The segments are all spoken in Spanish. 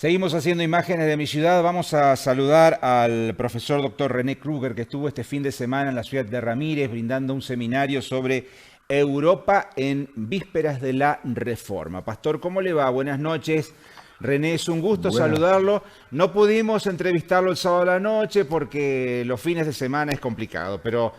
Seguimos haciendo imágenes de mi ciudad. Vamos a saludar al profesor doctor René Kruger, que estuvo este fin de semana en la ciudad de Ramírez brindando un seminario sobre Europa en vísperas de la Reforma. Pastor, ¿cómo le va? Buenas noches. René, es un gusto Buenas. saludarlo. No pudimos entrevistarlo el sábado a la noche porque los fines de semana es complicado, pero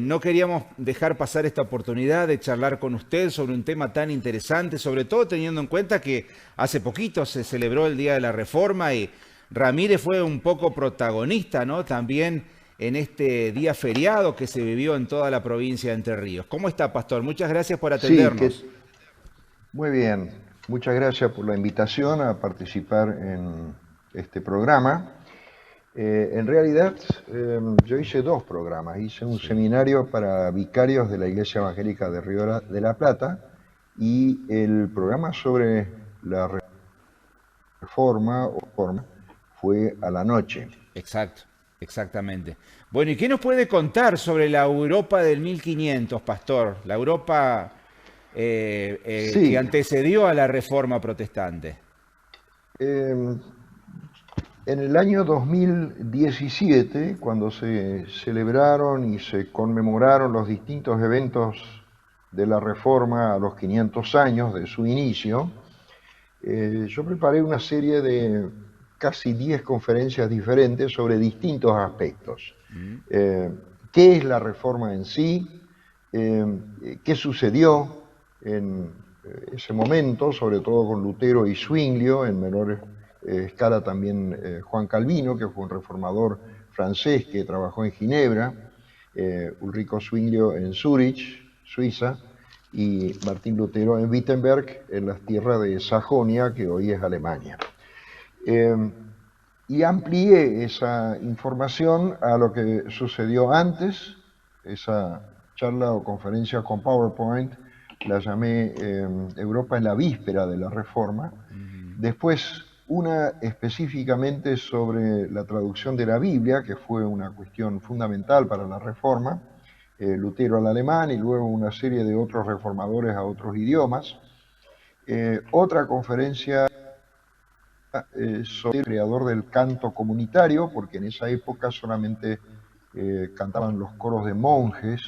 no queríamos dejar pasar esta oportunidad de charlar con usted sobre un tema tan interesante, sobre todo teniendo en cuenta que hace poquito se celebró el Día de la Reforma y Ramírez fue un poco protagonista, ¿no? También en este día feriado que se vivió en toda la provincia de Entre Ríos. ¿Cómo está, Pastor? Muchas gracias por Sí, atendernos. muy bien. Muchas gracias por la invitación a participar en este programa. En realidad, yo hice dos programas. Hice un Sí. seminario para vicarios de la Iglesia Evangélica de Río de la Plata y el programa sobre la reforma o forma fue a la noche. Exacto, exactamente. Bueno, ¿y qué nos puede contar sobre la Europa del 1500, Pastor? La Europa que Sí, antecedió a la Reforma Protestante. eh, en el año 2017, cuando se celebraron y se conmemoraron los distintos eventos de la Reforma a los 500 años de su inicio, yo preparé una serie de casi 10 conferencias diferentes sobre distintos aspectos. Mm. Eh, ¿Qué es la Reforma en sí? ¿Qué sucedió en ese momento, sobre todo con Lutero y Zwinglio, en menor escala también Juan Calvino, que fue un reformador francés que trabajó en Ginebra, Ulrico Zwinglio en Zúrich, Suiza, y Martín Lutero en Wittenberg, en las tierras de Sajonia, que hoy es Alemania. Eh, y amplié esa información a lo que sucedió antes, esa charla o conferencia con PowerPoint, la llamé Europa en la víspera de la Reforma. Mm. Después, una específicamente sobre la traducción de la Biblia, que fue una cuestión fundamental para la Reforma, Lutero al alemán y luego una serie de otros reformadores a otros idiomas. Otra conferencia soy el creador del canto comunitario, porque en esa época solamente cantaban los coros de monjes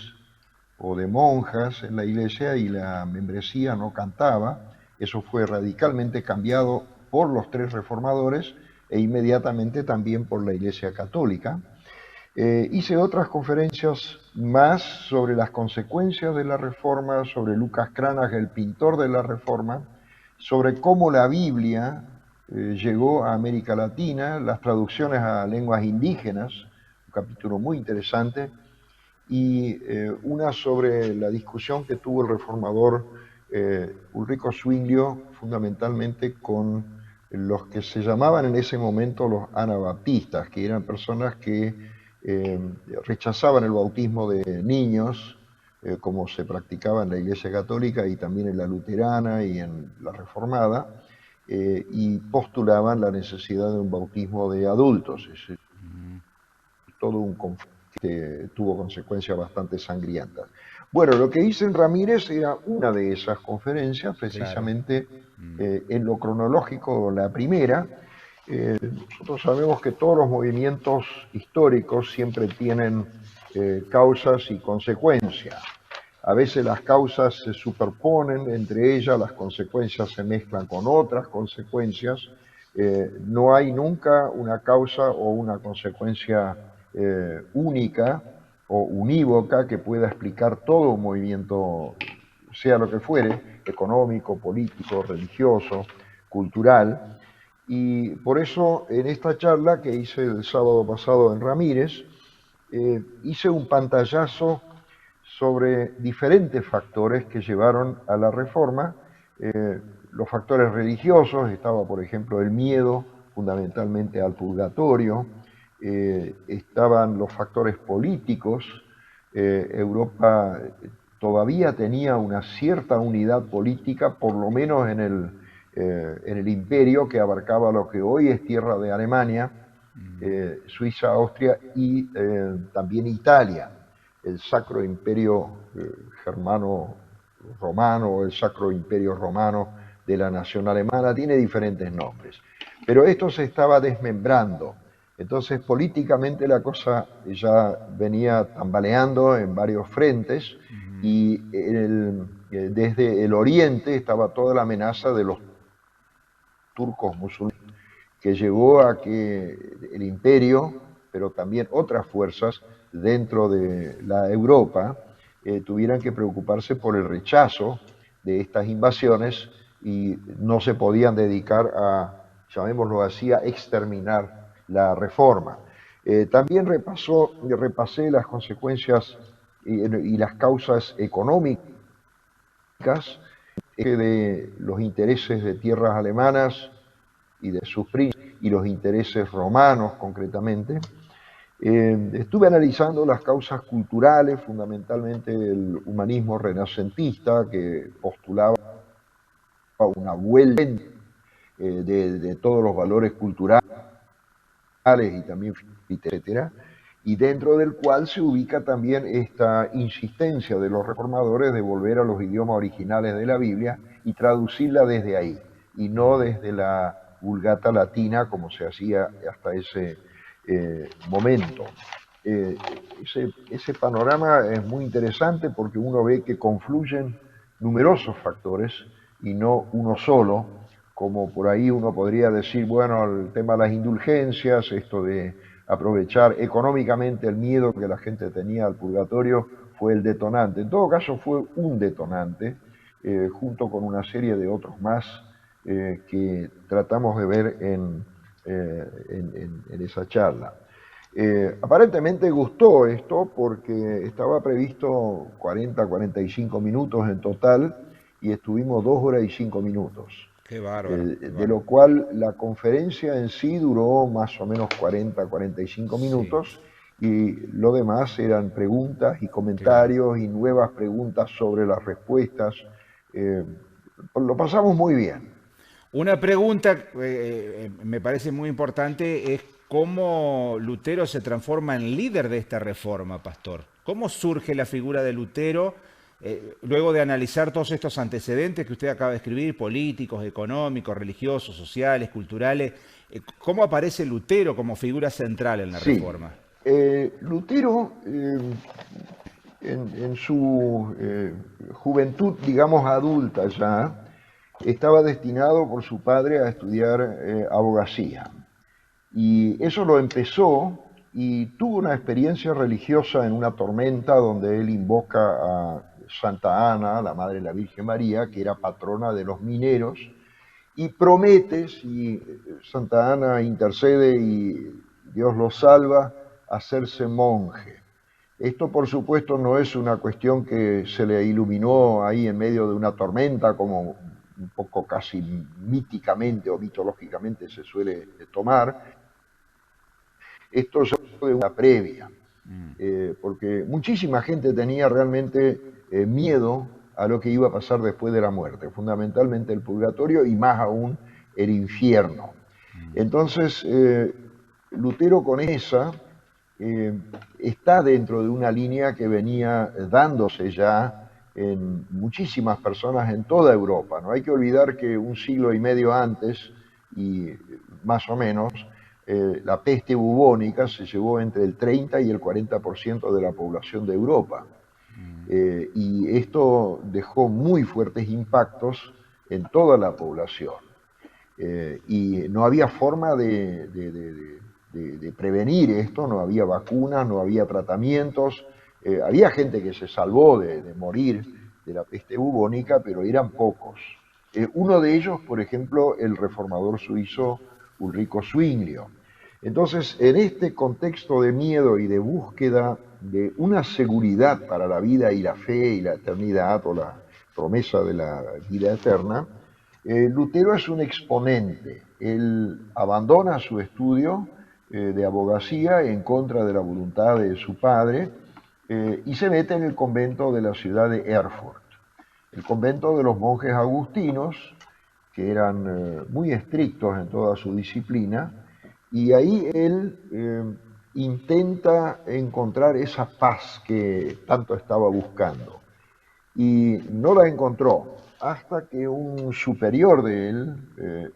o de monjas en la iglesia y la membresía no cantaba. Eso fue radicalmente cambiado por los tres reformadores e inmediatamente también por la iglesia católica. Hice otras conferencias más sobre las consecuencias de la reforma, sobre Lucas Cranach, el pintor de la reforma, sobre cómo la Biblia llegó a América Latina, las traducciones a lenguas indígenas, un capítulo muy interesante, y una sobre la discusión que tuvo el reformador Ulrico Zwinglio, fundamentalmente con los que se llamaban en ese momento los anabaptistas, que eran personas que rechazaban el bautismo de niños, como se practicaba en la Iglesia Católica y también en la Luterana y en la Reformada, y postulaban la necesidad de un bautismo de adultos. Es todo un conflicto que tuvo consecuencias bastante sangrientas. Bueno, lo que hice en Ramírez era una de esas conferencias, Claro. precisamente Mm. en lo cronológico, la primera. Nosotros sabemos que todos los movimientos históricos siempre tienen causas y consecuencias. A veces las causas se superponen entre ellas, las consecuencias se mezclan con otras consecuencias. No hay nunca una causa o una consecuencia única o unívoca que pueda explicar todo un movimiento, sea lo que fuere, económico, político, religioso, cultural. Y por eso en esta charla que hice el sábado pasado en Ramírez, hice un pantallazo sobre diferentes factores que llevaron a la reforma. Los factores religiosos, estaba por ejemplo el miedo fundamentalmente al purgatorio, estaban los factores políticos. Europa todavía tenía una cierta unidad política, por lo menos en el imperio que abarcaba lo que hoy es tierra de Alemania, Mm. Suiza, Austria y también Italia, el Sacro Imperio Germano Romano o el Sacro Imperio Romano de la nación alemana, tiene diferentes nombres. pero esto se estaba desmembrando. Entonces, políticamente la cosa ya venía tambaleando en varios frentes y desde el oriente estaba toda la amenaza de los turcos musulmanes, que llevó a que el imperio, pero también otras fuerzas dentro de la Europa, tuvieran que preocuparse por el rechazo de estas invasiones y no se podían dedicar a, llamémoslo así, a exterminar la reforma. También repasé las consecuencias y las causas económicas de los intereses de tierras alemanas y de sus príncipes y los intereses romanos concretamente. Estuve analizando las causas culturales, fundamentalmente el humanismo renacentista, que postulaba una vuelta de todos los valores culturales y también etcétera, y dentro del cual se ubica también esta insistencia de los reformadores de volver a los idiomas originales de la Biblia y traducirla desde ahí, y no desde la Vulgata latina como se hacía hasta ese momento. Ese panorama es muy interesante porque uno ve que confluyen numerosos factores y no uno solo, como por ahí uno podría decir, bueno, el tema de las indulgencias, esto de aprovechar económicamente el miedo que la gente tenía al purgatorio fue el detonante. En todo caso fue un detonante, junto con una serie de otros más que tratamos de ver en esa charla. Aparentemente gustó esto porque estaba previsto 40-45 minutos en total y estuvimos 2 horas y 5 minutos. Qué bárbaro. De lo cual la conferencia en sí duró más o menos 40-45 minutos y lo demás eran preguntas y comentarios y nuevas preguntas sobre las respuestas. Lo pasamos muy bien. Una pregunta me parece muy importante es cómo Lutero se transforma en líder de esta reforma, pastor. ¿Cómo surge la figura de Lutero luego de analizar todos estos antecedentes que usted acaba de escribir, políticos, económicos, religiosos, sociales, culturales? ¿Cómo aparece Lutero como figura central en la reforma? Lutero, en su juventud, digamos adulta ya, estaba destinado por su padre a estudiar abogacía. Y eso lo empezó y tuvo una experiencia religiosa en una tormenta donde él invoca a Santa Ana, la Madre de la Virgen María, que era patrona de los mineros, y promete, si Santa Ana intercede y Dios lo salva, hacerse monje. Esto, por supuesto, no es una cuestión que se le iluminó ahí en medio de una tormenta, como un poco casi míticamente o mitológicamente se suele tomar. Esto es de una previa, porque muchísima gente tenía realmente miedo a lo que iba a pasar después de la muerte, fundamentalmente el purgatorio y más aún el infierno. Entonces, Lutero con esa está dentro de una línea que venía dándose ya en muchísimas personas en toda Europa. No hay que olvidar que un siglo y medio antes, y más o menos, la peste bubónica se llevó entre el 30 y el 40% de la población de Europa. Y esto dejó muy fuertes impactos en toda la población. Y no había forma de prevenir esto, no había vacunas, no había tratamientos. Había gente que se salvó de morir de la peste bubónica, pero eran pocos. Uno de ellos, por ejemplo, el reformador suizo Ulrico Zwinglio. Entonces, en este contexto de miedo y de búsqueda de una seguridad para la vida y la fe y la eternidad o la promesa de la vida eterna, Lutero es un exponente. Él abandona su estudio de abogacía en contra de la voluntad de su padre y se mete en el convento de la ciudad de Erfurt, el convento de los monjes agustinos, que eran muy estrictos en toda su disciplina, y ahí él intenta encontrar esa paz que tanto estaba buscando. Y no la encontró. hasta que un superior de él,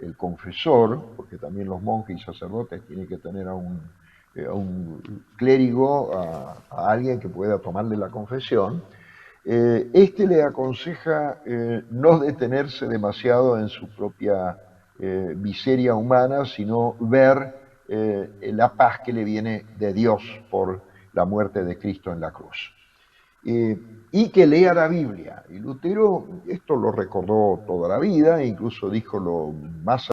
el confesor, porque también los monjes y sacerdotes tienen que tener a un clérigo, a alguien que pueda tomarle la confesión, este le aconseja no detenerse demasiado en su propia miseria humana, sino ver la paz que le viene de Dios por la muerte de Cristo en la cruz. Y que lea la Biblia. Y Lutero esto lo recordó toda la vida, e incluso dijo lo más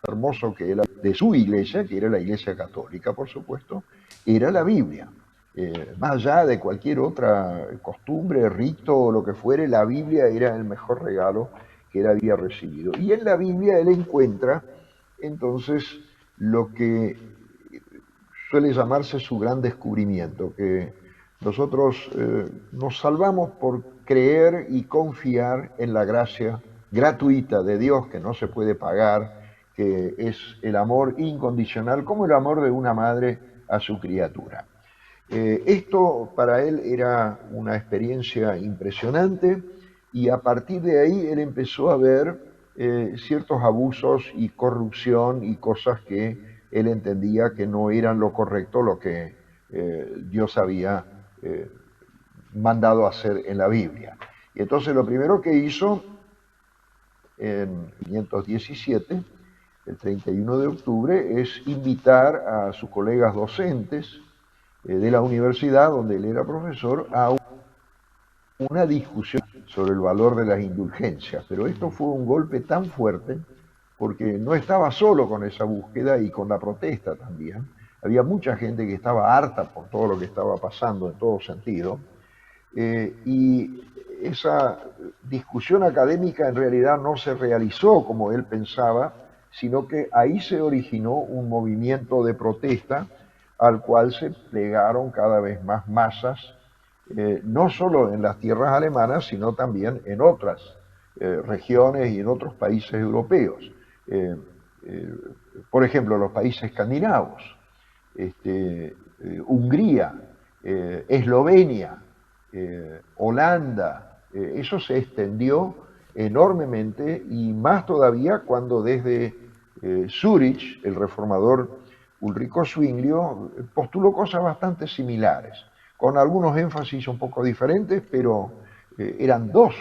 hermoso que era de su iglesia, que era la iglesia católica, por supuesto, era la Biblia. Más allá de cualquier otra costumbre, rito o lo que fuere, la Biblia era el mejor regalo que él había recibido. Y en la Biblia él encuentra entonces lo que suele llamarse su gran descubrimiento, que nosotros nos salvamos por creer y confiar en la gracia gratuita de Dios, que no se puede pagar, que es el amor incondicional, como el amor de una madre a su criatura. Esto para él era una experiencia impresionante, y a partir de ahí él empezó a ver ciertos abusos y corrupción y cosas que él entendía que no eran lo correcto, lo que Dios había mandado hacer en la Biblia. Y entonces lo primero que hizo en 517, el 31 de octubre, es invitar a sus colegas docentes de la universidad donde él era profesor a una discusión sobre el valor de las indulgencias. Pero esto fue un golpe tan fuerte porque no estaba solo con esa búsqueda y con la protesta también. Había mucha gente que estaba harta por todo lo que estaba pasando en todo sentido. Y esa discusión académica en realidad no se realizó como él pensaba, sino que ahí se originó un movimiento de protesta al cual se plegaron cada vez más masas, no solo en las tierras alemanas, sino también en otras regiones y en otros países europeos. Por ejemplo, los países escandinavos, Hungría, Eslovenia, Holanda, eso se extendió enormemente, y más todavía cuando desde Zúrich, el reformador Ulrico Zwinglio postuló cosas bastante similares, con algunos énfasis un poco diferentes, pero eran dos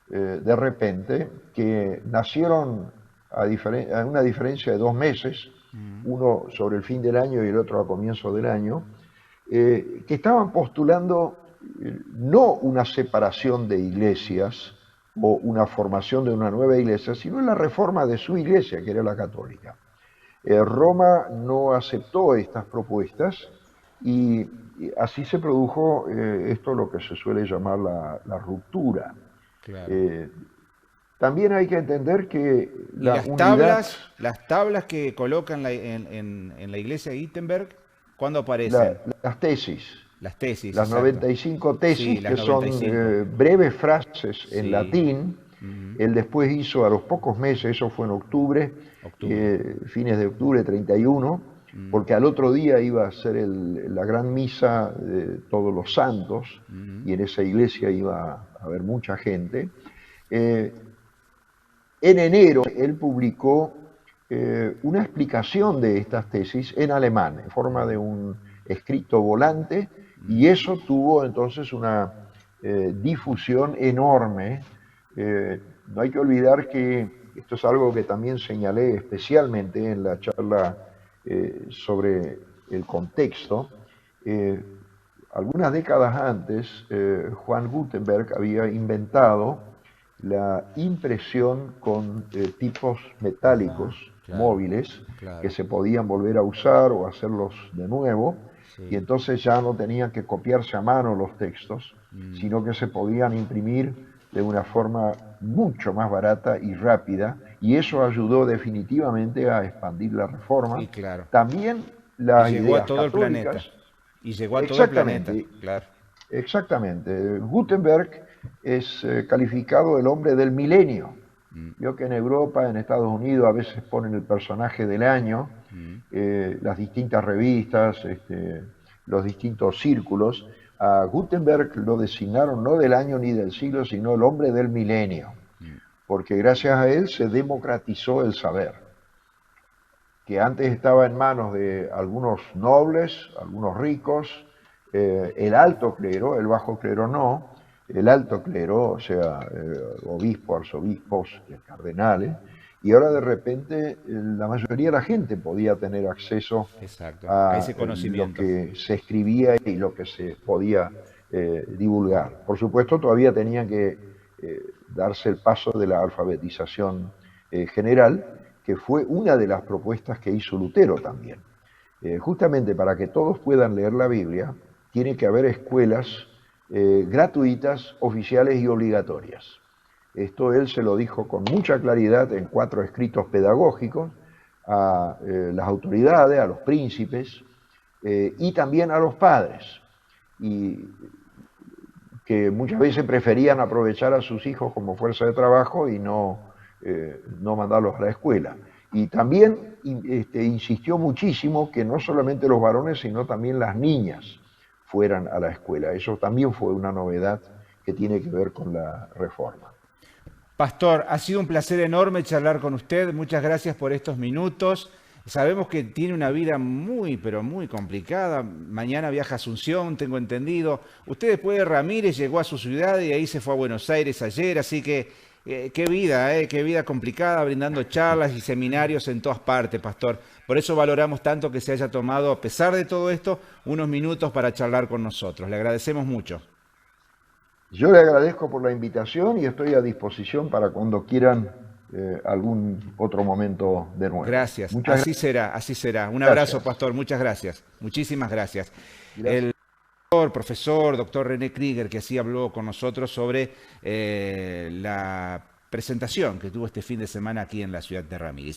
de repente que nacieron a una diferencia de 2 meses, uno sobre el fin del año y el otro a comienzo del año, que estaban postulando no una separación de iglesias o una formación de una nueva iglesia, sino la reforma de su iglesia, que era la católica. Roma no aceptó estas propuestas, y así se produjo esto, lo que se suele llamar la ruptura. Claro. También hay que entender que ¿Y la las unidad, tablas que colocan en la iglesia de Wittenberg, cuándo aparecen? las tesis, Las tesis, las exacto. 95 Sí, tesis, las que son 95. breves frases en Sí. latín. Él después hizo, a los pocos meses, eso fue en octubre, Octubre. fines de octubre 31, porque al otro día iba a ser la gran misa de todos los santos, y en esa iglesia iba a haber mucha gente. En enero él publicó una explicación de estas tesis en alemán, en forma de un escrito volante, y eso tuvo entonces una difusión enorme. No hay que olvidar que esto es algo que también señalé especialmente en la charla sobre el contexto. Algunas décadas antes, Juan Gutenberg había inventado la impresión con tipos metálicos Claro, móviles claro. que se podían volver a usar o hacerlos de nuevo, Sí. y entonces ya no tenían que copiarse a mano los textos, sino que se podían imprimir de una forma mucho más barata y rápida, y eso ayudó definitivamente a expandir la reforma. Sí, claro. También Y las llegó a ideas todo el planeta. católicas. Y llegó a todo el planeta, Exactamente, claro. exactamente. Gutenberg es calificado el hombre del milenio. Vio que en Europa, en Estados Unidos, a veces ponen el personaje del año, las distintas revistas, los distintos círculos. A Gutenberg lo designaron no del año ni del siglo, sino el hombre del milenio, porque gracias a él se democratizó el saber, que antes estaba en manos de algunos nobles, algunos ricos, el alto clero, el bajo clero no, el alto clero, o sea, obispos, arzobispos, cardenales, y ahora de repente la mayoría de la gente podía tener acceso Exacto, a a ese lo conocimiento. que se escribía y lo que se podía divulgar. Por supuesto, todavía tenían que darse el paso de la alfabetización general, que fue una de las propuestas que hizo Lutero también. Justamente para que todos puedan leer la Biblia, tiene que haber escuelas gratuitas, oficiales y obligatorias. Esto él se lo dijo con mucha claridad en 4 escritos pedagógicos a las autoridades, a los príncipes y también a los padres, y que muchas veces preferían aprovechar a sus hijos como fuerza de trabajo y no mandarlos a la escuela. Y también insistió muchísimo que no solamente los varones, sino también las niñas fueran a la escuela. Eso también fue una novedad que tiene que ver con la reforma. Pastor, ha sido un placer enorme charlar con usted. Muchas gracias por estos minutos. Sabemos que tiene una vida muy, pero muy complicada. Mañana viaja a Asunción, tengo entendido. Usted después de Ramírez llegó a su ciudad y ahí se fue a Buenos Aires ayer. Así que qué vida complicada, brindando charlas y seminarios en todas partes, Pastor. Por eso valoramos tanto que se haya tomado, a pesar de todo esto, unos minutos para charlar con nosotros. Le agradecemos mucho. Yo le agradezco por la invitación y estoy a disposición para cuando quieran algún otro momento de nuevo. Gracias, Muchas así será, así será. Un abrazo, gracias. Pastor, muchas gracias. Muchísimas gracias. Gracias. El profesor, doctor René Krieger, que así habló con nosotros sobre la presentación que tuvo este fin de semana aquí en la ciudad de Ramírez.